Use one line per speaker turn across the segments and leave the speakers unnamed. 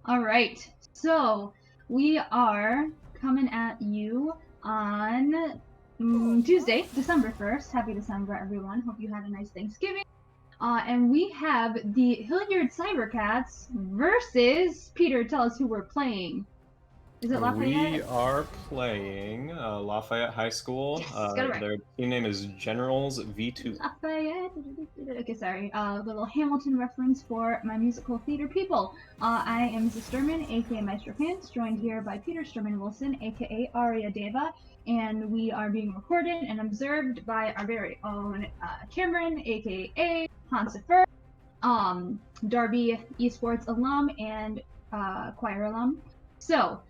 All right, so we are coming at you on Tuesday, December 1st. Happy December, everyone. Hope you had a nice Thanksgiving. And we have the Hilliard Cybercats versus Peter. Tell us who we're playing. Is it Lafayette?
We are playing Lafayette High School.
Yes, got it right.
Their team name is Generals V2.
Lafayette. Okay, sorry. Little Hamilton reference for my musical theater people. I am Mrs. Sturman, aka Maestro Pants, joined here by Peter Sturman Wilson, aka Aria Deva, and we are being recorded and observed by our very own Cameron, aka Hansifer, Darby Esports alum and choir alum. So,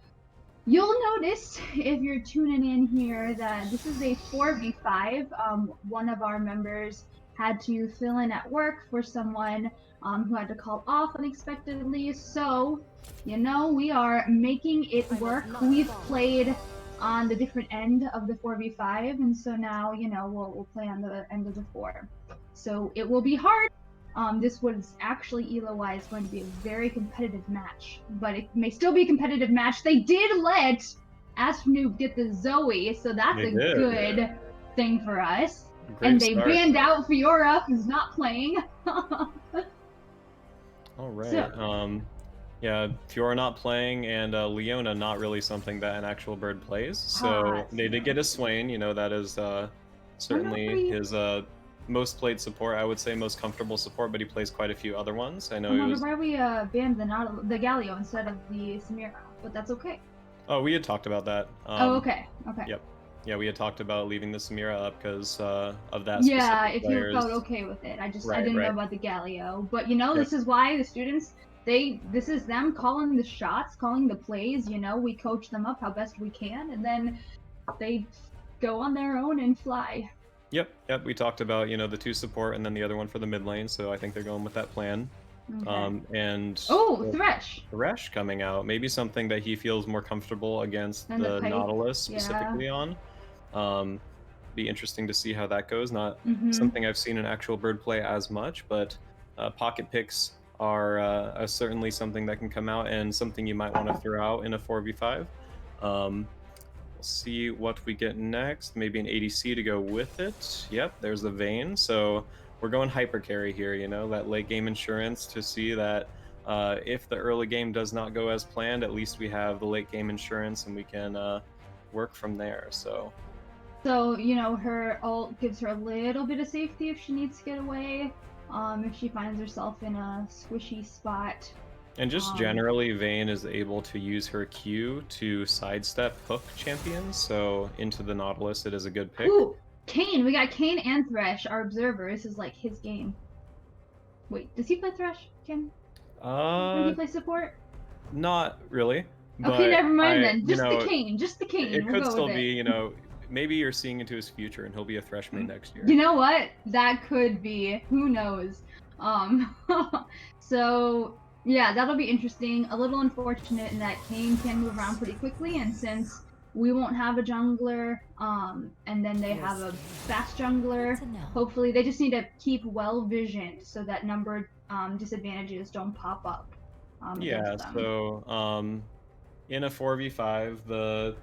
you'll notice if you're tuning in here that this is a 4v5. One of our members had to fill in at work for someone who had to call off unexpectedly. So, we are making it work. We've played on the different end of the 4v5, and so now, we'll play on the end of the 4. So it will be hard. This was actually Elo-wise going to be a very competitive match, but it may still be a competitive match. They did let Ashnoob get the Zoe, so that's good thing for us.
Great
and they
start.
banned out Fiora, who's not playing.
All right.
So,
yeah, Fiora not playing, and Leona not really something that an actual bird plays. So they did get a Swain. That is certainly his most played support, I would say, most comfortable support, but he plays quite a few other ones. I know
I wonder why we banned the Galio instead of the Samira, but that's okay.
Oh, we had talked about that.
Okay.
Yep. Yeah, we had talked about leaving the Samira up because of that.
Yeah, if
players.
You felt okay with it. I didn't know about the Galio, but this is why the students. This is them calling the shots, calling the plays. We coach them up how best we can, and then they go on their own and fly.
Yep. We talked about the 2 support and then the other one for the mid lane. So I think they're going with that plan.
Okay.
And Thresh coming out, maybe something that he feels more comfortable against the Nautilus specifically on. Be interesting to see how that goes. Not something I've seen an actual bird play as much, but pocket picks are certainly something that can come out and something you might want to throw out in a 4v5. We'll see what we get next. Maybe an ADC to go with it. Yep, there's the Vayne. So we're going hyper carry here, that late game insurance to see that if the early game does not go as planned, at least we have the late game insurance and we can work from there. So,
her ult gives her a little bit of safety if she needs to get away, if she finds herself in a squishy spot.
And just generally, Vayne is able to use her Q to sidestep hook champions, so into the Nautilus it is a good pick.
Ooh, Kayn! We got Kayn and Thresh, our observer. This is like his game. Wait, does he play Thresh, Ken? Does he play support?
Not really.
Okay, never mind then. Just the Kayn.
It could still be, maybe you're seeing into his future and he'll be a Thresh main next year.
You know what? That could be. Who knows? So yeah, that'll be interesting. A little unfortunate in that Kayn can move around pretty quickly, and since we won't have a jungler, and then they have a fast jungler, hopefully they just need to keep well visioned so that number disadvantages don't pop up.
So in a 4v5, the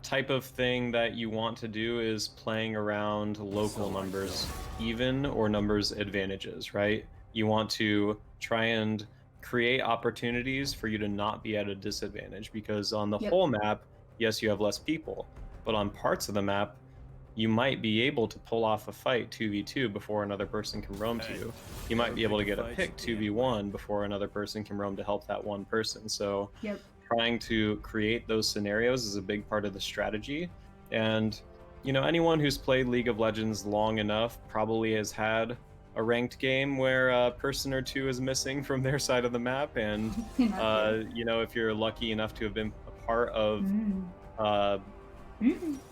type of thing that you want to do is playing around local numbers, even or numbers advantages, right? You want to try and create opportunities for you to not be at a disadvantage, because on the whole map, yes, you have less people, but on parts of the map, you might be able to pull off a fight 2v2 before another person can roam to you. You might be able to get a pick 2v1 before another person can roam to help that one person. So trying to create those scenarios is a big part of the strategy. And anyone who's played League of Legends long enough probably has had a ranked game where a person or two is missing from their side of the map, and if you're lucky enough to have been a part of a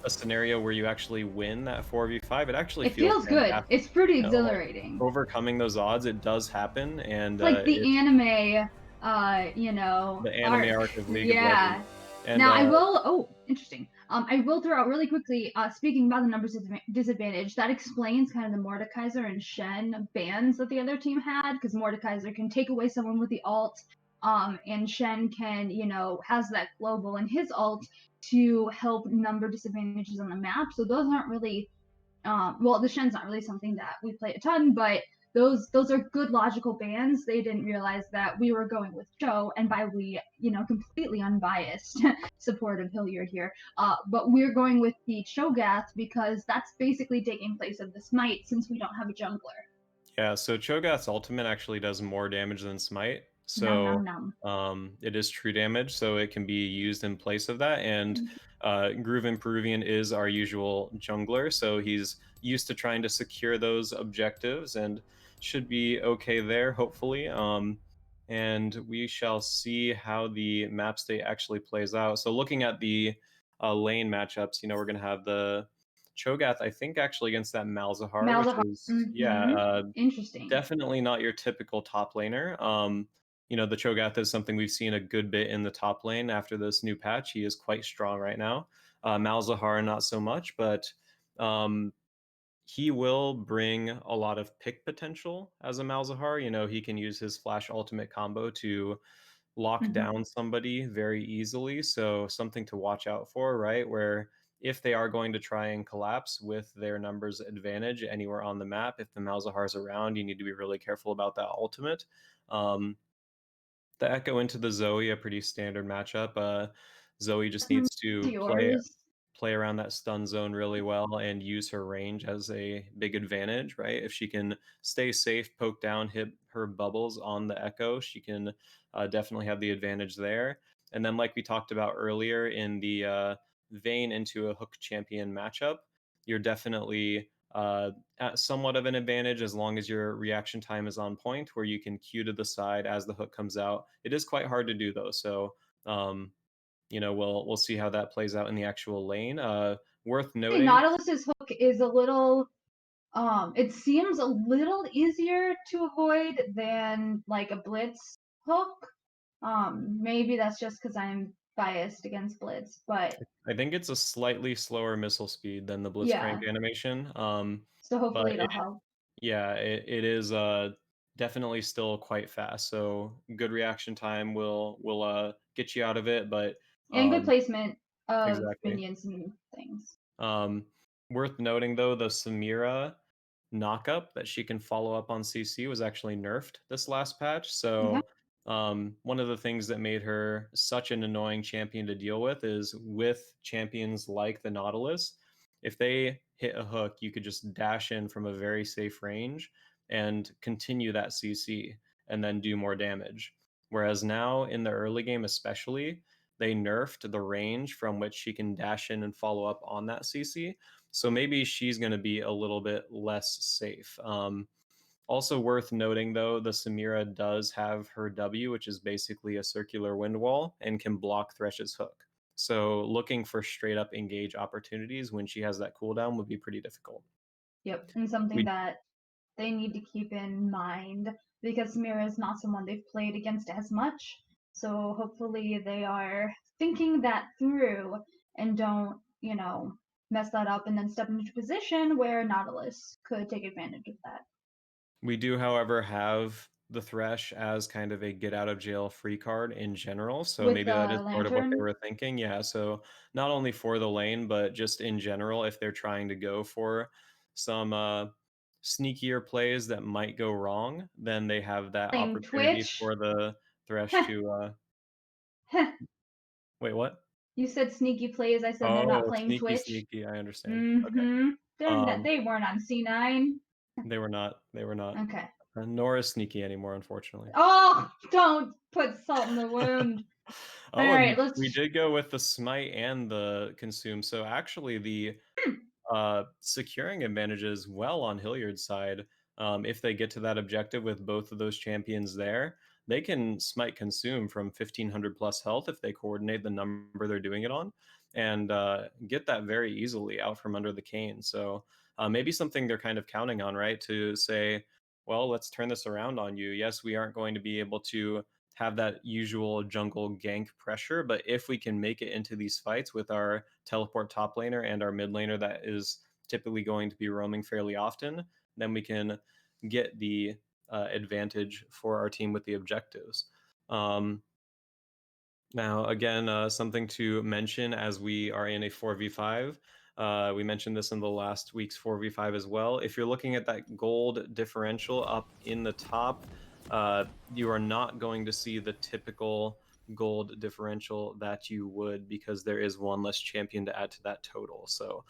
scenario where you actually win that 4v5, it feels
good. It's pretty exhilarating.
Overcoming those odds, it does happen, and
like the anime,
the anime arc of League of Legends.
And, now I will. Oh, interesting. I will throw out really quickly. Speaking about the numbers disadvantage, that explains kind of the Mordekaiser and Shen bans that the other team had, because Mordekaiser can take away someone with the ult, And Shen can, has that global in his ult to help number disadvantages on the map. So those aren't really, well, the Shen's not really something that we play a ton, but those are good logical bans. They didn't realize that we were going with Cho, and by we, completely unbiased support of Hilliard here. But we're going with the Cho'Gath because that's basically taking place of the Smite since we don't have a jungler.
Yeah, so Cho'Gath's ultimate actually does more damage than Smite.
Num num
So
num.
it is true damage, so it can be used in place of that. And Groove Peruvian is our usual jungler, so he's used to trying to secure those objectives and should be okay there, hopefully. And we shall see how the map state actually plays out. So looking at the lane matchups, we're going to have the Cho'Gath, I think, actually against that Malzahar, which
Malzahar.
is, yeah,
Mm-hmm. Interesting.
definitely not your typical top laner. The Cho'Gath is something we've seen a good bit in the top lane after this new patch. He is quite strong right now. Malzahar, not so much, but um, he will bring a lot of pick potential as a Malzahar. He can use his flash ultimate combo to lock
Mm-hmm.
down somebody very easily. So something to watch out for, right? Where if they are going to try and collapse with their numbers advantage anywhere on the map, if the Malzahar's around, you need to be really careful about that ultimate. Um, the Echo into the Zoe, a pretty standard matchup. Zoe just needs to
Yours.
play around that stun zone really well and use her range as a big advantage, right? If she can stay safe, poke down, hit her bubbles on the Echo, she can definitely have the advantage there. And then, like we talked about earlier in the Vayne into a hook champion matchup, you're definitely at somewhat of an advantage as long as your reaction time is on point, where you can Q to the side as the hook comes out. It is quite hard to do though, so we'll see how that plays out in the actual lane. Worth noting,
Nautilus's hook is a little it seems a little easier to avoid than like a blitz hook. Maybe that's just because I'm biased against blitz, but
I think it's a slightly slower missile speed than the
yeah.
Blitzcrank animation.
So
But
hopefully it'll help.
yeah, it is definitely still quite fast. So good reaction time will get you out of it, but
And good
um,
placement of
exactly.
minions and things.
Um, Worth noting though, the Samira knockup that she can follow up on CC was actually nerfed this last patch.
Okay.
So one of the things that made her such an annoying champion to deal with is with champions like the Nautilus, if they hit a hook, you could just dash in from a very safe range and continue that CC and then do more damage. Whereas now in the early game, especially, they nerfed the range from which she can dash in and follow up on that CC. So maybe she's going to be a little bit less safe. Also worth noting, though, the Samira does have her W, which is basically a circular wind wall and can block Thresh's hook. So looking for straight up engage opportunities when she has that cooldown would be pretty difficult.
Yep. And something
We
that they need to keep in mind because Samira is not someone they've played against as much. So hopefully they are thinking that through and don't, mess that up and then step into a position where Nautilus could take advantage of that.
We do, however, have the Thresh as kind of a get out of jail free card in general. So
With
maybe that is
the
sort of what they
lantern,
were thinking. Yeah. So not only for the lane, but just in general, if they're trying to go for some sneakier plays that might go wrong, then they have that
playing
opportunity
Twitch.
for the Thresh to wait, what?
You said sneaky plays. I said they're not
Oh,
playing
sneaky,
Twitch.
sneaky. I understand. Okay.
Mm-hmm.
Um,
They weren't on C9.
they were not. They were not.
Okay.
Nor is sneaky anymore, unfortunately.
Oh, don't put salt in the wound. All
Oh, and
right,
we
let's.
did go with the smite and the consume. So actually, the securing advantages well on Hilliard's side. If they get to that objective with both of those champions there, they can smite consume from 1500 plus health if they coordinate the number they're doing it on, and get that very easily out from under the cane. So maybe something they're kind of counting on, right? To say, well, let's turn this around on you. Yes, we aren't going to be able to have that usual jungle gank pressure. But if we can make it into these fights with our teleport top laner and our mid laner that is typically going to be roaming fairly often, then we can get the advantage for our team with the objectives. Um, Now, again, something to mention as we are in a 4v5. We mentioned this in the last week's 4v5 as well. If you're looking at that gold differential up in the top, you are not going to see the typical gold differential that you would, because there is one less champion to add to that total. So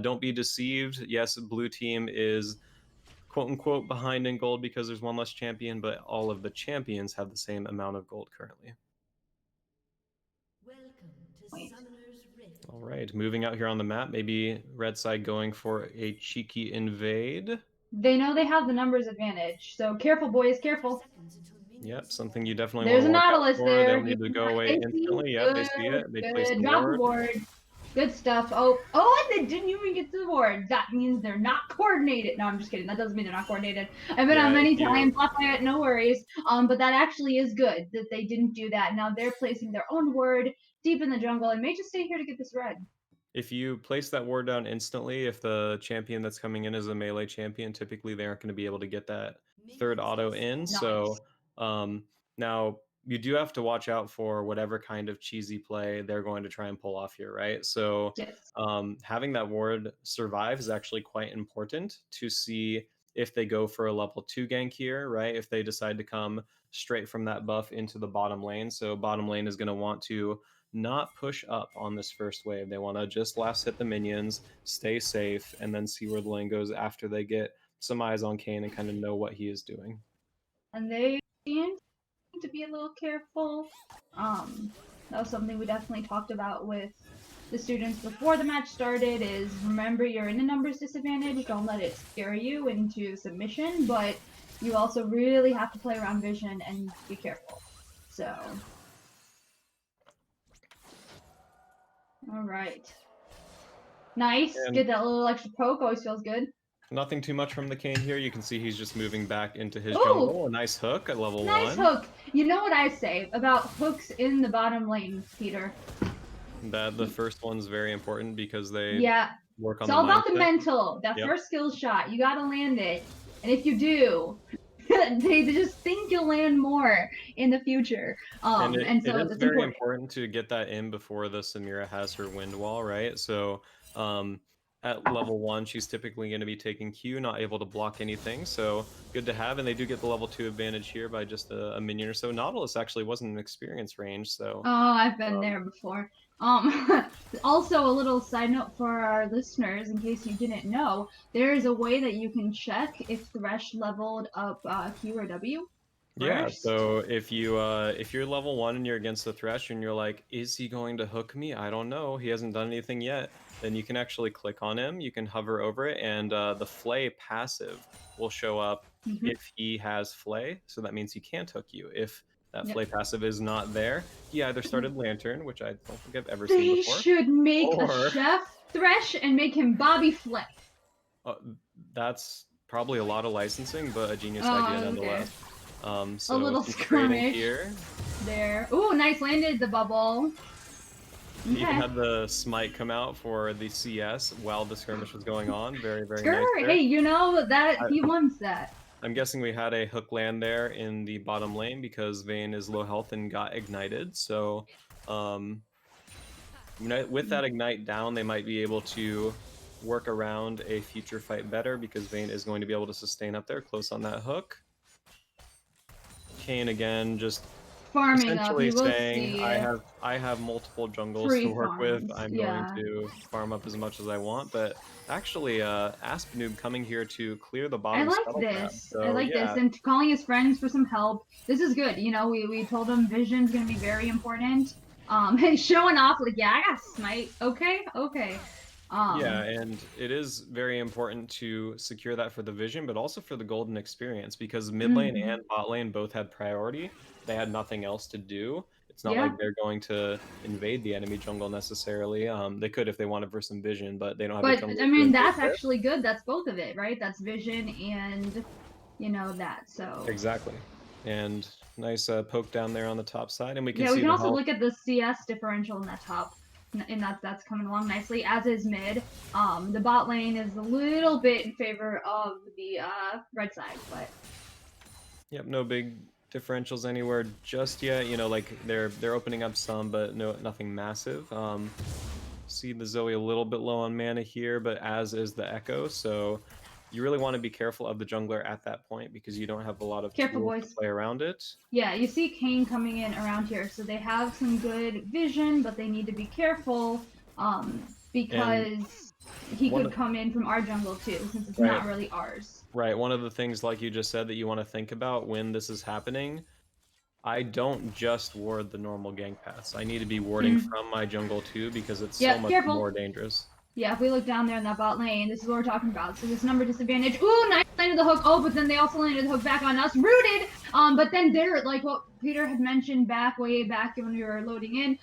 don't be deceived. Yes, blue team is quote unquote behind in gold because there's one less champion, but all of the champions have the same amount of gold currently.
Welcome to
Wait.
Summoner's Rift.
All right, moving out here on the map, maybe red side going for a cheeky invade.
They know they have the numbers advantage, so careful, boys, careful.
Seconds until minions
Yep, something you definitely want
There's
to
a
watch out
Nautilus
for. They'll
there.
need to go away
They see
instantly. Yep, they see it. They place
good.
the
Drop the
ward.
board. Good stuff. Oh, and they didn't even get to the board. That means they're not coordinated. No, I'm just kidding. That doesn't mean they're not coordinated. I've been
Yeah,
on many
if you-
times, Lafayette, no worries. But that actually is good that they didn't do that. Now they're placing their own ward deep in the jungle and may just stay here to get this red.
If you place that ward down instantly, if the champion that's coming in is a melee champion, typically they aren't going to be able to get that third auto in.
Nice.
So now you do have to watch out for whatever kind of cheesy play they're going to try and pull off here, right? So
Yes.
having that ward survive is actually quite important to see if they go for a level 2 gank here, right? If they decide to come straight from that buff into the bottom lane. So bottom lane is going to want to not push up on this first wave. They want to just last hit the minions, stay safe, and then see where the lane goes after they get some eyes on Kayn and kind of know what he is doing.
And they seem to be a little careful. That was something we definitely talked about with the students before the match started, is remember you're in a numbers disadvantage, don't let it scare you into submission, but you also really have to play around vision and be careful. So, alright. Nice,
And-
get that little extra poke, always feels good.
Nothing too much from the Kayn here. You can see he's just moving back into his
Ooh!
jungle. A nice hook at level 1.
Nice hook! You know what I say about hooks in the bottom lane, Peter?
That the first one's very important because they
Yeah,
work on
it's all about the
mindset.
mental. That
Yep.
first skill shot, you gotta land it. And if you do, they just think you'll land more in the future.
And it
so
is
it's
very
important.
important to get that in before the Samira has her wind wall, right? So at level 1, she's typically going to be taking Q, not able to block anything. So good to have. And they do get the level 2 advantage here by just a minion or so. Nautilus actually wasn't an experience range, so
Oh, I've been there before. Also, a little side note for our listeners, in case you didn't know, there is a way that you can check if Thresh leveled up Q or W.
yeah.
First.
So if you're level 1 and you're against the Thresh and you're like, is he going to hook me? I don't know. He hasn't done anything yet. Then you can actually click on him. You can hover over it, and the Flay passive will show up
Mhm.
if he has Flay. So that means he can't hook you. If that
Yep.
Flay passive is not there, he either started Lantern, which I don't think I've ever
They
seen before.
should make
Or-
a Chef Thresh and make him Bobby Flay.
That's probably a lot of licensing, but a genius
Oh,
idea
okay.
nonetheless. So
little
some training
skirmish.
here.
There. Ooh, nice, landed the bubble.
He even
Okay.
had the smite come out for the CS while the skirmish was going on. Very, very nice.
Skirt,
there.
hey, you know that he wants that.
I'm guessing we had a hook land there in the bottom lane because Vayne is low health and got ignited. So with that ignite down, they might be able to work around a future fight better because Vayne is going to be able to sustain up there close on that hook. Kayn again just
Farming up,
essentially
you will
saying,
see.
I have multiple jungles
Free
to work with.
farms,
I'm
yeah.
going to farm up as much as I want. But actually, Asp Noob coming here to clear the
I
bottom.
like
scuttle tab.
this.
So,
I like
yeah.
this. And calling his friends for some help. This is good. You know, we told him vision's gonna be very important. And showing off like, yeah, I got smite. Okay.
Yeah, and it is very important to secure that for the vision, but also for the golden experience, because mid lane
Mhm.
and bot lane both had priority. They had nothing else to do. It's not
Yeah.
like they're going to invade the enemy jungle necessarily. They could if they wanted for some vision, but they don't have a
But
jungle.
I
to
mean,
invade
that's
with.
actually good. That's both of it, right? That's vision and that. So
Exactly. And nice poke down there on the top side, and we can
yeah,
see
we can
the
also
health.
look at the CS differential in that top, and that's coming along nicely. As is mid. The bot lane is a little bit in favor of the red side, but
Yep, no big differentials anywhere just yet. You know, like they're opening up some, but nothing massive. See the Zoe a little bit low on mana here, but as is the Echo. So you really want to be careful of the jungler at that point because you don't have a lot of
Careful,
tools
boys.
to play around it.
Yeah, you see Kane coming in around here, so they have some good vision, but they need to be careful because he could come in from our jungle too, since it's not really ours.
Right. One of the things, like you just said, that you want to think about when this is happening, I don't just ward the normal gank paths. I need to be warding from my jungle too because it's so much more dangerous.
Yeah, if we look down there in that bot lane, this is what we're talking about. So this number disadvantage. Ooh, nice landed the hook. Oh, but then they also landed the hook back on us. Rooted! But then they're, like what Peter had mentioned way back when we were loading in,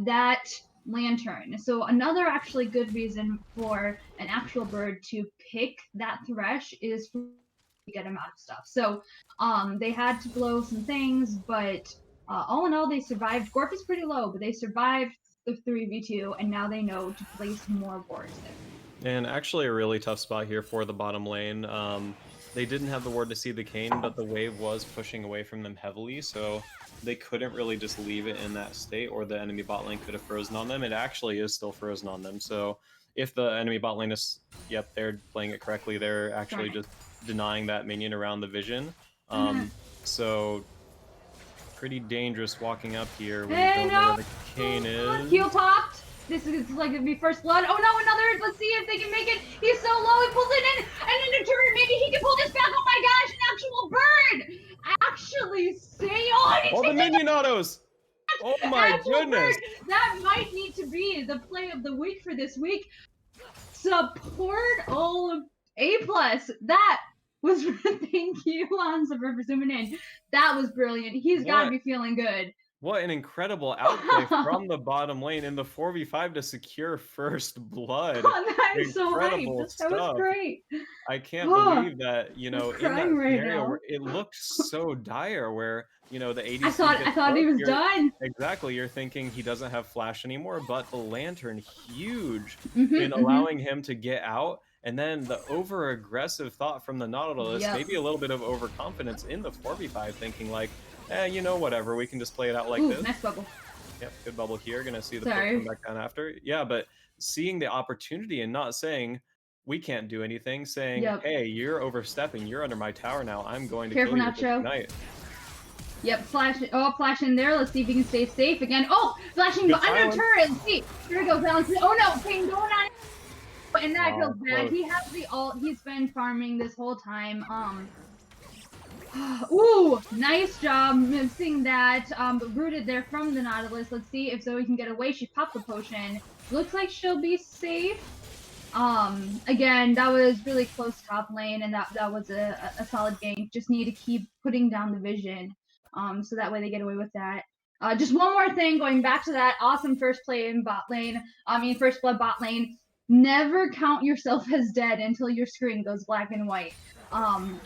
that lantern. So another actually good reason for an actual bird to pick that Thresh is to get him out of stuff. So they had to blow some things, but all in all, they survived. Gorf is pretty low, but they survived the 3v2, and now they know to place more wards there.
And actually a really tough spot here for the bottom lane. They didn't have the ward to see the Kayn, but the wave was pushing away from them heavily, so they couldn't really just leave it in that state, or the enemy bot lane could have frozen on them. It actually is still frozen on them, so if the enemy bot lane is, yep, they're playing it correctly, they're actually just denying that minion around the vision. So pretty dangerous walking up here when you don't know where the Kayn is.
Heal popped. This is like gonna be first blood. Oh no, another. Let's see if they can make it. He's so low. He pulls it in, and in a turn, maybe he can pull this back. Oh my gosh, an actual bird! Actually, stay on.
Oh, the minion autos! Oh my goodness!
That might need to be the play of the week for this week. Support all A+. That was thank you, Lanza, for zooming in. That was brilliant. He's got to be feeling good.
What an incredible outplay from the bottom lane in the 4v5 to secure first blood.
I'm so hyped. That was great.
I can't believe that, you know, in that scenario where it looked so dire where, you know, the ADC
I thought he was done.
Exactly. You're thinking he doesn't have flash anymore, but the lantern huge in allowing him to get out. And then the over-aggressive thought from the Nautilus, maybe a little bit of overconfidence in the 4v5, thinking like, you know, whatever, we can just play it out like this.
Nice bubble.
Yep, good bubble here. Gonna see the poke come back down after. Yeah, but seeing the opportunity and not saying, we can't do anything, saying, hey, you're overstepping, you're under my tower now, I'm going to kill you tonight.
Yep, flash in there. Let's see if he can stay safe again. Oh, flashing under turret. Let's see. Here we go, balance. Oh no, Kane going on. And that feels bad. He has the ult. He's been farming this whole time. Ooh, nice job missing that. But rooted there from the Nautilus. Let's see if Zoe can get away. She popped the potion. Looks like she'll be safe. Again, that was really close top lane, and that was a solid gank. Just need to keep putting down the vision. So that way they get away with that. Just one more thing, going back to that awesome first play in bot lane. First blood bot lane. Never count yourself as dead until your screen goes black and white.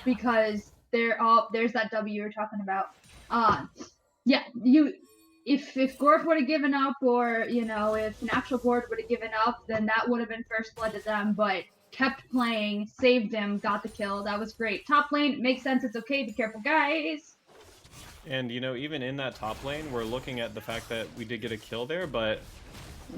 Because there's that W you're talking about. Yeah, if Gorf would have given up, or you know, if an actual Gorf would have given up, then that would have been first blood to them. But kept playing, saved him, got the kill. That was great. Top lane, makes sense. It's okay. Be careful, guys.
And you know, even in that top lane, we're looking at the fact that we did get a kill there, but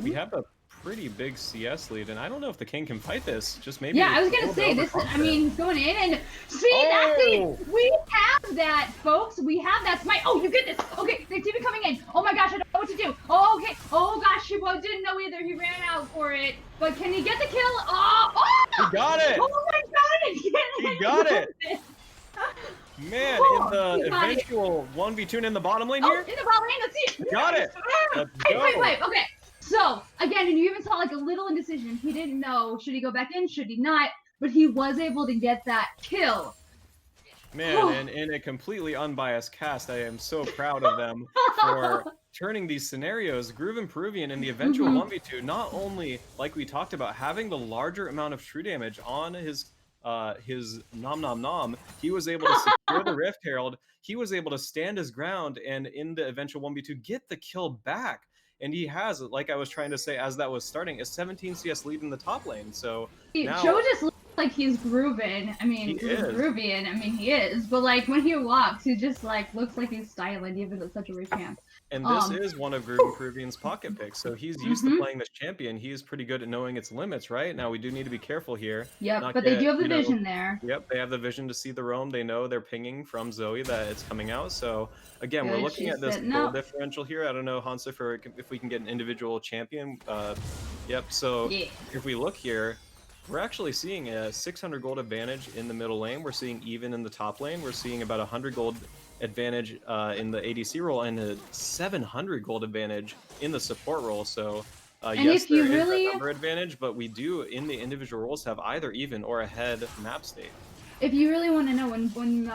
we have a pretty big CS lead, and I don't know if the King can fight this. Just maybe.
Yeah, I was gonna say this. I mean, he's going in, and see that's it. We have that, folks. We have that smite. Oh, you get this. Okay, the TV coming in. Oh my gosh, I don't know what to do. Oh, okay. Oh gosh, he didn't know either. He ran out for it. But can he get the kill? Oh!
He got it.
Oh my god!
He got it. Man, in the eventual 1v2 in the bottom lane here.
In the bottom lane. Let's see.
Got it. Let's go.
Wait. Okay. So, again, and you even saw like a little indecision. He didn't know, should he go back in, should he not? But he was able to get that kill.
Man, and in a completely unbiased cast, I am so proud of them for turning these scenarios. Groove and Peruvian in the eventual 1v2, not only, like we talked about, having the larger amount of true damage on his nom nom nom, he was able to secure the Rift Herald, he was able to stand his ground, and in the eventual 1v2, get the kill back. And he has, like I was trying to say as that was starting, a 17 CS lead in the top lane. So now,
Joe just like he's grooving. I mean,
He is.
grooving. I mean, he is. But like when he walks, he just like looks like he's styling, even though it's such a weak champ.
And this is one of Groove Peruvian's pocket picks, so he's used to playing this champion. He is pretty good at knowing its limits, right? Now we do need to be careful here.
Yep, but they do have the vision there.
Yep, they have the vision to see the roam. They know they're pinging from Zoe that it's coming out. So again, we're looking at this goal differential here. I don't know, Hansa, if we can get an individual champion. Yep. So if we look here, we're actually seeing a 600 gold advantage in the middle lane. We're seeing even in the top lane. We're seeing about 100 gold advantage in the ADC role and a 700 gold advantage in the support role. So yes, there is a number advantage, but we do in the individual roles have either even or ahead map state.
If you really want to know, when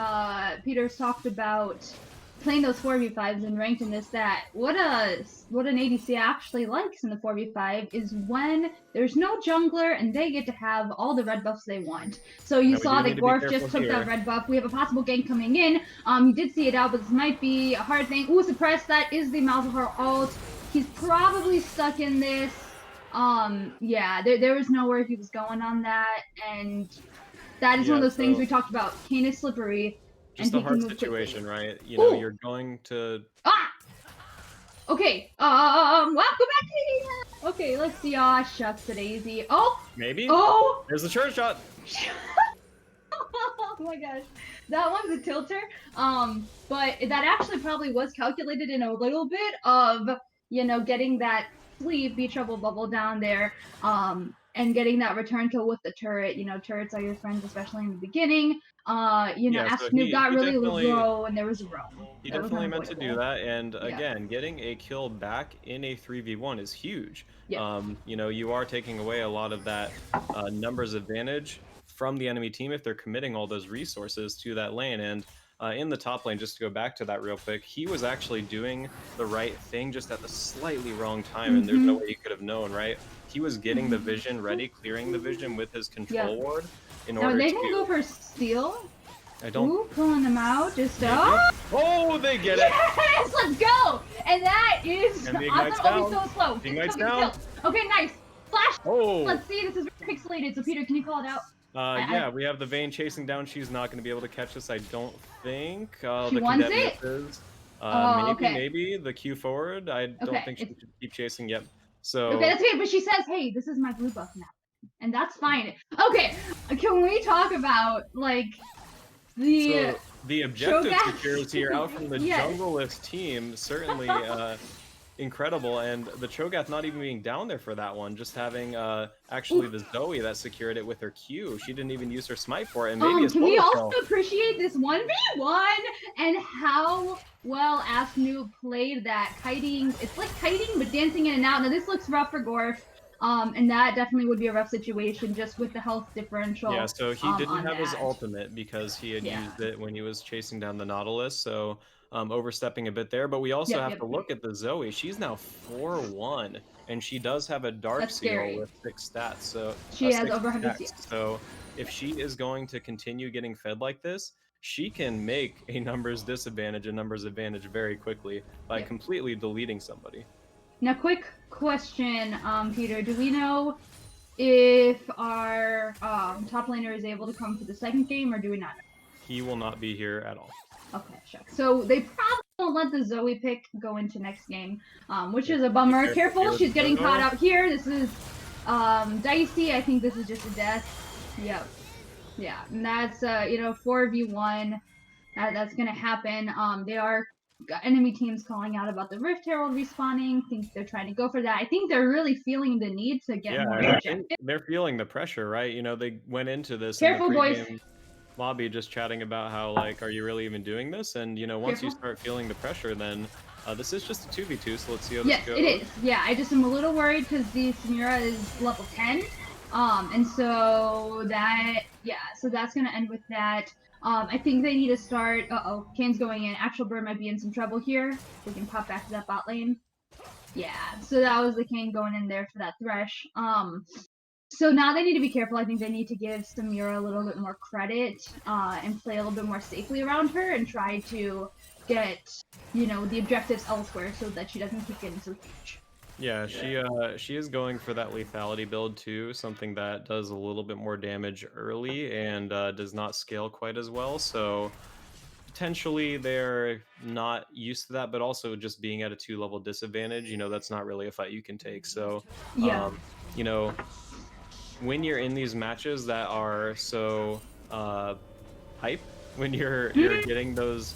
Peter's talked about playing those 4v5s and ranked in this, what an ADC actually likes in the 4v5 is when there's no jungler and they get to have all the red buffs they want. So you saw that Gorf just took that red buff. We have a possible gank coming in. You did see it out, but this might be a hard thing. Ooh, suppress, that is the mouth of her ult. He's probably stuck in this. Yeah, there was nowhere he was going on that, and that is one of those things we talked about. Kane is slippery.
Just a hard situation, right? You know, you're going to...
Okay, well, go back to... Okay, let's see. Aw, shucks to daisy. Oh!
Maybe?
Oh!
There's the turret shot!
Oh my gosh. That one's a tilter. But that actually probably was calculated in a little bit of, you know, getting that sleeve, Be Trouble bubble down there, and getting that return kill with the turret. You know, turrets are your friends, especially in the beginning. You know, Noob got really low and there was a roam.
He definitely meant to do that, and again, getting a kill back in a 3v1 is huge. You know, you are taking away a lot of that numbers advantage from the enemy team if they're committing all those resources to that lane. And in the top lane, just to go back to that real quick, he was actually doing the right thing just at the slightly wrong time, and there's no way he could have known, right? He was getting the vision ready, clearing the vision with his control ward in order to...
Are they gonna go for steal?
I don't...
Ooh, pulling them out, just...
Oh, they get it!
Yes, let's go! And that is
and the
awesome.
down.
Oh, he's so slow.
The ignite's down.
Okay, nice. Flash!
Oh!
Let's see, this is pixelated, so Peter, can you call it out?
Yeah, we have the Vayne chasing down. She's not going to be able to catch this, I don't think.
She
the
wants
cadet
it?
misses.
Okay.
Maybe the Q forward. I don't think she should keep chasing yet. So
okay, that's good. But she says, "Hey, this is my blue buff now," and that's fine. Okay, can we talk about like the
objective secures here out from the jungleless team? Certainly incredible, and the Cho'Gath not even being down there for that one, just having actually the Zoe that secured it with her Q. She didn't even use her smite for it, and maybe
can we also appreciate this 1v1 and how well Noob played that kiting? It's like kiting but dancing in and out. Now this looks rough for Gorf. And that definitely would be a rough situation just with the health differential.
Yeah, so he didn't have his ultimate because he had used it when he was chasing down the Nautilus, so overstepping a bit there. But we also have to look at the Zoe. She's now 4-1, and she does have a Dark Seal with 6 stats. So
she has over 100 CS.
So if she is going to continue getting fed like this, she can make a numbers disadvantage a numbers advantage very quickly by completely deleting somebody.
Now, quick question, Peter. Do we know if our top laner is able to come for the second game, or do we not know?
He will not be here at all.
Okay, shucks. So they probably won't let the Zoe pick go into next game, which is a bummer. Careful, she's getting caught out here. This is dicey. I think this is just a death. Yep. Yeah, and that's, you know, 4v1. That's going to happen. They are... enemy teams calling out about the Rift Herald respawning. Think they're trying to go for that. I think they're really feeling the need to get more objective.
They're feeling the pressure, right? You know, they went into this
Careful,
in the
boys.
lobby just chatting about how, like, are you really even doing this? And, you know, once you start feeling the pressure, then this is just a 2v2, so let's see how this goes.
Yes, it is. Yeah, I just am a little worried because the Samira is level 10. And so that, so that's going to end with that. I think they need to start... Kane's going in. Actual Bird might be in some trouble here. We can pop back to that bot lane. Yeah, so that was the Kane going in there for that Thresh. So now they need to be careful. I think they need to give Samira a little bit more credit and play a little bit more safely around her and try to get, you know, the objectives elsewhere so that she doesn't keep getting so huge.
Yeah, she is going for that lethality build too, something that does a little bit more damage early and does not scale quite as well. So potentially they're not used to that, but also just being at a 2-level disadvantage, that's not really a fight you can take. So,
Yeah.
um, you know, when you're in these matches that are so hype, when you're
Mhm.
getting those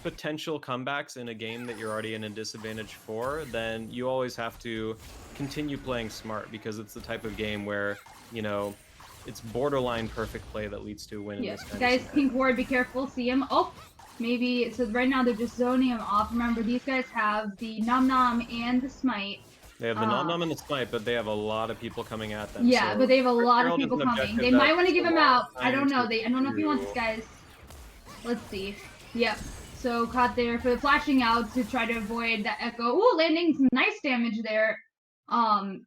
potential comebacks in a game that you're already in a disadvantage for, then you always have to continue playing smart because it's the type of game where, it's borderline perfect play that leads to a win in
Yeah.
this kind of
Guys,
scenario.
pink ward, be careful. See him. Oh, maybe. So right now they're just zoning him off. Remember, these guys have the Nom Nom and the Smite.
They have the Nom
Um,
Nom and the Smite, but they have a lot of people coming at them.
yeah, but
So
they have a
Rift
lot of
Herald is
people
an
coming.
objective
They
that
might want to
takes
give
a
him
long
out. I
time
don't know.
to
I don't know if he wants
do.
guys. Let's see. Yep. So caught there for the flashing out to try to avoid that echo. Ooh, landing some nice damage there.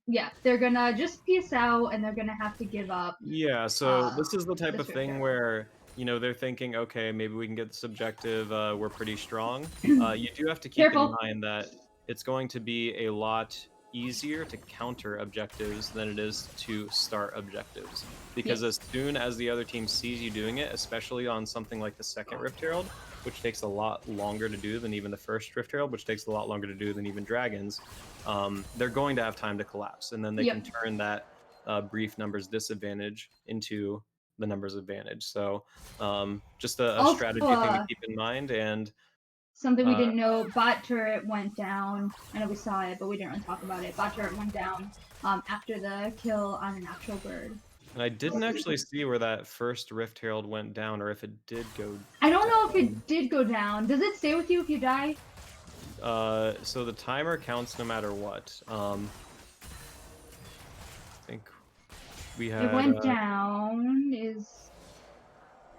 Yeah, they're gonna just peace out and they're gonna have to give up.
Yeah, so
Uh,
this is the type of
this Rift
thing
Herald.
where, they're thinking, okay, maybe we can get this objective, we're pretty strong. You do have to keep in
Careful.
mind that it's going to be a lot easier to counter objectives than it is to start objectives. Because
Yep.
as soon as the other team sees you doing it, especially on something like the second Rift Herald, which takes a lot longer to do than even the first Rift Herald, which takes a lot longer to do than even Dragons, they're going to have time to collapse. And then they can
Yep.
turn that brief numbers disadvantage into the numbers advantage. So just a
Also,
strategy thing to keep in mind. And
something we
uh,
didn't know, bot turret went down. I know we saw it, but we didn't really talk about it. Bot turret went down after the kill on an actual bird.
and I didn't actually see where that first Rift Herald went down, or if it did go
I don't know if
down.
it did go down. Does it stay with you if you die?
So the timer counts no matter what. I think we
It
had.
went down. Is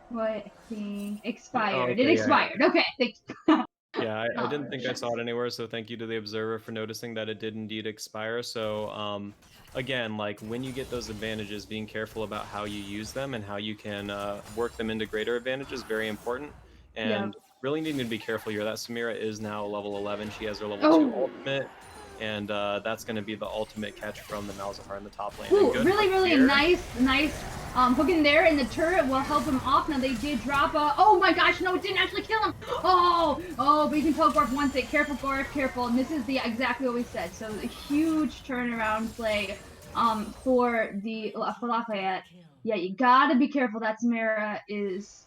what I think
Oh,
expired. It
okay, yeah.
expired. Okay, thank you.
Yeah, I
Oh,
didn't think I saw
shucks.
it anywhere, so thank you to the observer for noticing that it did indeed expire. So, again, like when you get those advantages, being careful about how you use them and how you can work them into greater advantages, very important.
Yep.
And really needing to be careful here. That Samira is now level 11. She has her level 2
Oh,
ultimate, and that's going to be the ultimate catch from the Malzahar in the top lane.
ooh,
And good
really,
work
really
here.
nice hook in there, and the turret will help him off. Now they did drop a. Oh my gosh, no, it didn't actually kill him. Oh, but you can tell Gorf wants it. Careful, Gorf, careful. And this is the exactly what we said. So a huge turnaround play, for Lafayette. Yeah, you gotta be careful. That Samara is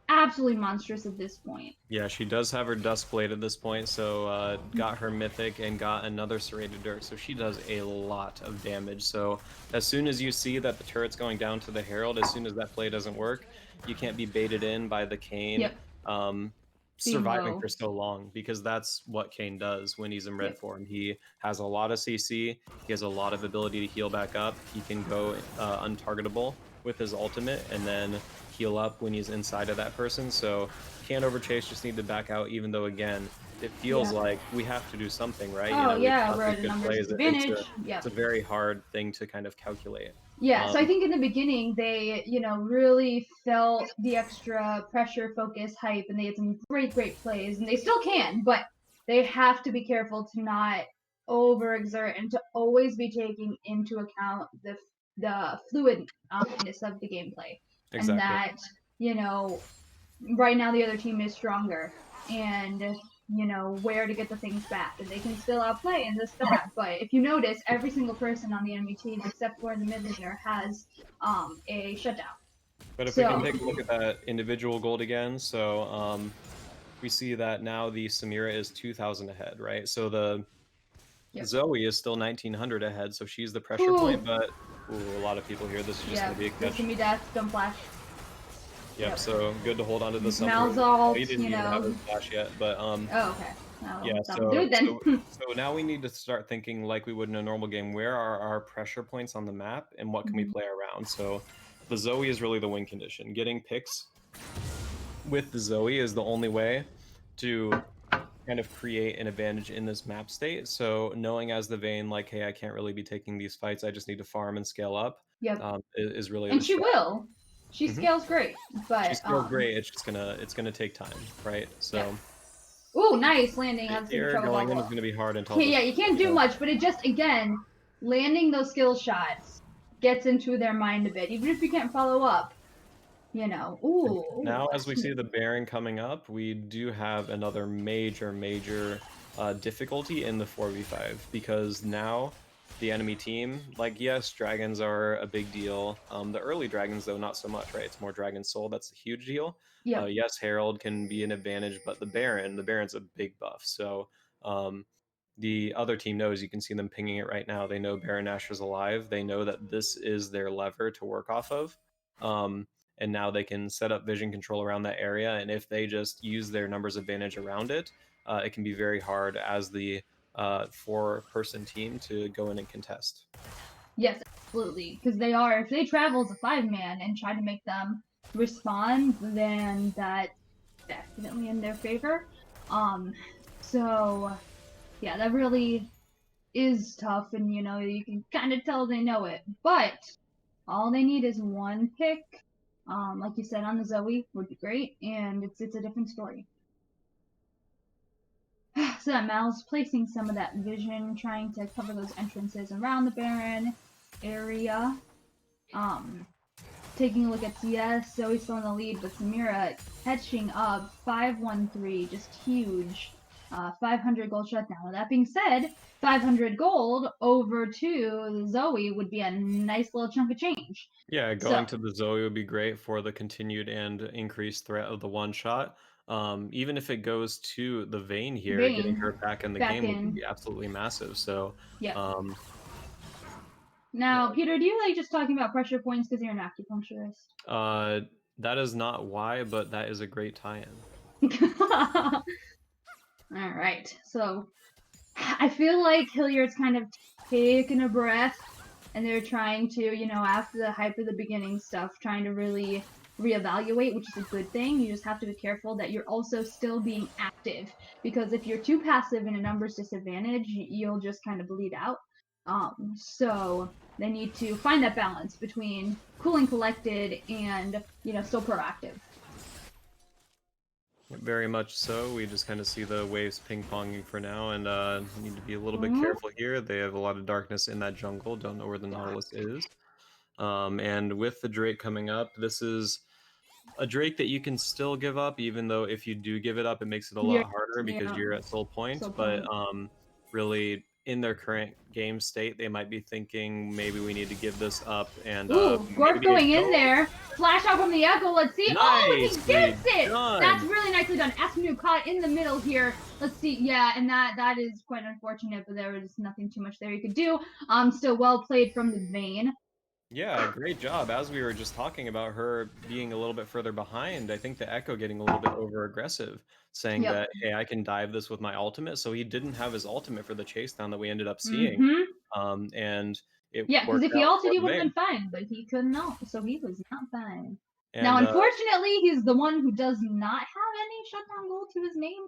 absolutely monstrous at this point.
Yeah, she does have her Dust Blade at this point, so got her Mythic and got another Serrated Dirk, so she does a lot of damage. So as soon as you see that the turret's going down to the Herald, as soon as that play doesn't work, you can't be baited in by the Kayn
Yep, being
surviving
low.
for so long, because that's what Kayn does when he's in red
Yep.
form. He has a lot of CC, he has a lot of ability to heal back up, he can go untargetable with his ultimate, and then heal up when he's inside of that person, so can't overchase, just need to back out, even though, again, it feels
Yeah.
like we have to do something, right?
Oh
We've
yeah,
got
we're
these
at a
good
numbers
plays.
disadvantage.
It's
Yep.
a very hard thing to kind of calculate.
Yeah, so I
Um,
think in the beginning they, really felt the extra pressure, focus, hype, and they had some great plays, and they still can, but they have to be careful to not overexert and to always be taking into account the fluidness of the gameplay, and
exactly.
that you know right now the other team is stronger, and where to get the things back, and they can still outplay and this that. But if you notice, every single person on the enemy team except for the mid laner has a shutdown.
But if we can
So
take a look at that individual gold again, so we see that now the Samira is 2,000 ahead, right? So the
yep.
Zoe is still 1,900 ahead, so she's the pressure
Ooh.
point, but a lot of people here. This is just
Yeah,
going to be a
this
catch.
can be death. Don't flash.
Yep, so good to hold on to the summer.
Malzalt,
He didn't even have his flash yet, but
Oh, okay. Well,
yeah,
that'll do it then.
so now we need to start thinking like we would in a normal game. Where are our pressure points on the map, and what can we play around? So the Zoe is really the win condition. Getting picks with the Zoe is the only way to kind of create an advantage in this map state. So knowing as the Vayne, like, hey, I can't really be taking these fights. I just need to farm and scale up.
Yep.
Is really
And
the
she
strategy.
will. She scales great,
She
but
scales great. It's just gonna take time, right? So.
Ooh, nice landing on the
Here,
trouble
going in
bubble.
is going to be hard until.
Yeah, you can't do much, but it just, again, landing those skill shots gets into their mind a bit, even if you can't follow up. You know, ooh.
Now, as we see the Baron coming up, we do have another major difficulty in the 4v5 because now the enemy team, like, yes, dragons are a big deal. The early dragons, though, not so much, right? It's more Dragon Soul. That's a huge deal.
Yeah.
Yes, Herald can be an advantage, but the Baron's a big buff. So the other team knows. You can see them pinging it right now. They know Baron Nashor's alive. They know that this is their lever to work off of. And now they can set up vision control around that area. And if they just use their numbers advantage around it, it can be very hard as the 4-person team to go in and contest.
Yes, absolutely. Because they are, if they travel as a 5-man and try to make them respond, then that's definitely in their favor. So, yeah, that really is tough, and you know, you can kind of tell they know it. But all they need is one pick, like you said on the Zoe, would be great, and it's a different story. So that Mal's placing some of that vision, trying to cover those entrances around the Baron area. Taking a look at CS, Zoe's still in the lead, but Samira catching up, 513, just huge. 500 gold shutdown. With that being said, 500 gold over to Zoe would be a nice little chunk of change.
Yeah, going to the Zoe would be great for the continued and increased threat of the one shot. Even if it goes to the Vayne here, getting her back in the game would be absolutely massive. So,
yeah. Now,
yeah.
Peter, do you like just talking about pressure points because you're an acupuncturist?
That is not why, but that is a great tie-in.
All right, so I feel like Hilliard's kind of taking a breath, and they're trying to, you know, after the hype of the beginning stuff, trying to really reevaluate, which is a good thing. You just have to be careful that you're also still being active, because if you're too passive in a numbers disadvantage, you'll just kind of bleed out. So they need to find that balance between cool and collected and, you know, still proactive.
Very much so. We just kind of see the waves ping-ponging for now, and need to be a little bit careful here. They have a lot of darkness in that jungle. Don't know where the Nautilus is. And with the Drake coming up, this is a Drake that you can still give up, even though if you do give it up, it makes it a lot harder because you're at soul point. But really, in their current game state, they might be thinking maybe we need to give this up. And
Gorf going in there, flash out from the Echo. Let's see. Oh, he gets it. That's really nicely done. Asminu caught in the middle here. Let's see. Yeah, and that is quite unfortunate, but there was nothing too much there you could do. Still well played from the Vayne.
Yeah, great job. As we were just talking about her being a little bit further behind, I think the Echo getting a little bit over aggressive, saying that, hey, I can dive this with my ultimate. So he didn't have his ultimate for the chase down that we ended up seeing. And it
because if he ulted, he would have been fine, but he couldn't ult, so he was not fine. And, now, unfortunately, he's the one who does not have any shutdown gold to his name.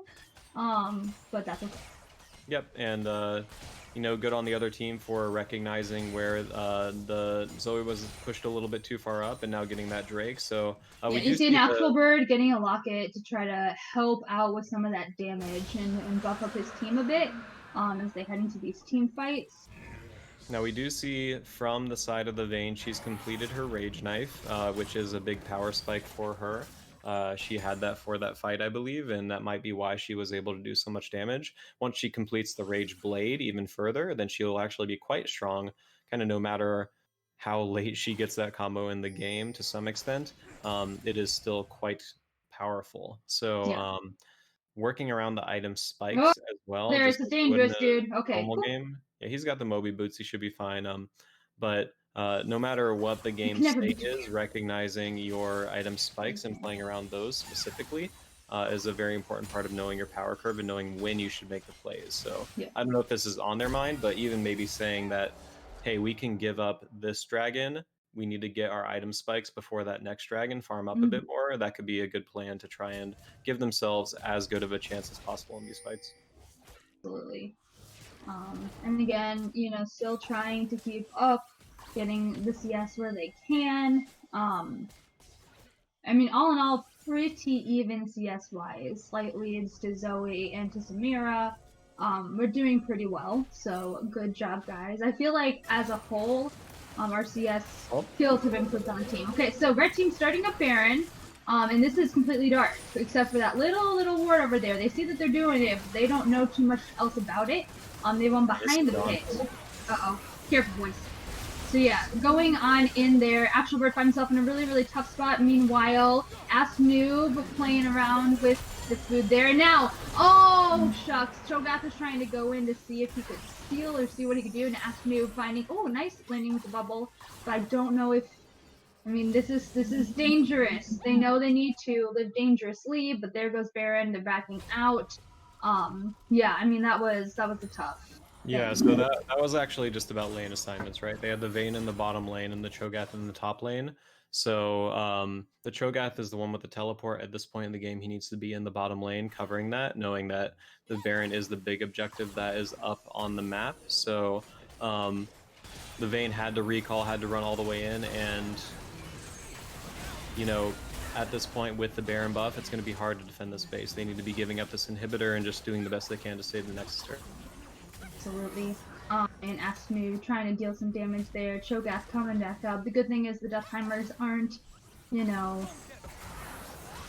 But that's okay.
Yep, and you know, good on the other team for recognizing where the Zoe was pushed a little bit too far up and now getting that Drake. So we
you see an actual bird getting a locket to try to help out with some of that damage and buff up his team a bit as they head into these team fights.
Now we do see from the side of the Vayne, she's completed her Rage Knife, which is a big power spike for her. She had that for that fight, I believe, and that might be why she was able to do so much damage. Once she completes the Rage Blade even further, then she'll actually be quite strong, kind of no matter how late she gets that combo in the game to some extent. It is still quite powerful. So working around the item spikes as well.
There's a dangerous dude. Okay.
Cool. Game. Yeah, he's got the Moby boots. He should be fine. But no matter what the game state is, recognizing your item spikes and playing around those specifically is a very important part of knowing your power curve and knowing when you should make the plays. So I don't know if this is on their mind, but even maybe saying that, hey, we can give up this dragon. We need to get our item spikes before that next dragon, farm up a bit more. That could be a good plan to try and give themselves as good of a chance as possible in these fights.
Absolutely. And again, you know, still trying to keep up, getting the CS where they can. I mean, all in all, pretty even CS-wise. Slight leads to Zoe and to Samira. We're doing pretty well, so good job, guys. I feel like as a whole, our CS
Oh.
skills have improved on the team. Okay, so red team starting up Baron, and this is completely dark, except for that little ward over there. They see that they're doing it, but they don't know too much else about it. They run behind the pit. Uh-oh. Careful, boys. So yeah, going on in there, Actual Bird finds himself in a really tough spot. Meanwhile, Ask Noob playing around with the food there. Now, oh shucks, Cho'Gath is trying to go in to see if he could steal or see what he could do, and Ask Noob finding, oh, nice landing with the bubble, but I don't know if, I mean, this is dangerous. They know they need to live dangerously, but there goes Baron. They're backing out. Yeah, I mean that was a tough.
Yeah,
thing.
so that was actually just about lane assignments, right? They had the Vayne in the bottom lane and the Cho'Gath in the top lane. So the Cho'Gath is the one with the teleport. At this point in the game, he needs to be in the bottom lane covering that, knowing that the Baron is the big objective that is up on the map. So the Vayne had to recall, had to run all the way in, and you know, at this point with the Baron buff, it's going to be hard to defend this base. They need to be giving up this inhibitor and just doing the best they can to save the next turn.
Absolutely. And Asmu trying to deal some damage there. Cho'Gath coming back up. The good thing is the death timers aren't, you know,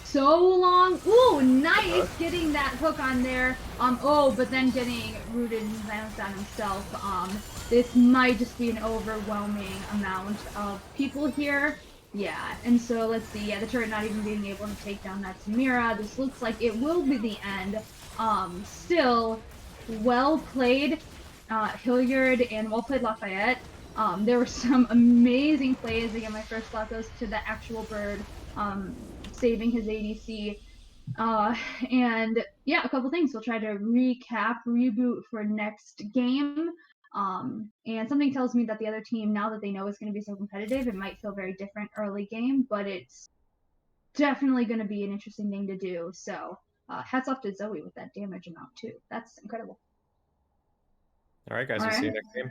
so long. Ooh, nice getting that hook on there. Oh, but then getting rooted and glanced on himself. This might just be an overwhelming amount of people here. Yeah, and so let's see. Yeah, the turret not even being able to take down that Samira. This looks like it will be the end. Still, well played, Hilliard, and well played, Lafayette. There were some amazing plays. Again, my first thought goes to the Actual Bird, saving his ADC. And yeah, a couple things. We'll try to recap, reboot for next game. And something tells me that the other team, now that they know it's going to be so competitive, it might feel very different early game, but it's definitely going to be an interesting thing to do. So hats off to Zoe with that damage amount too. That's incredible.
All right, guys,
All
we'll see you
right.
next game.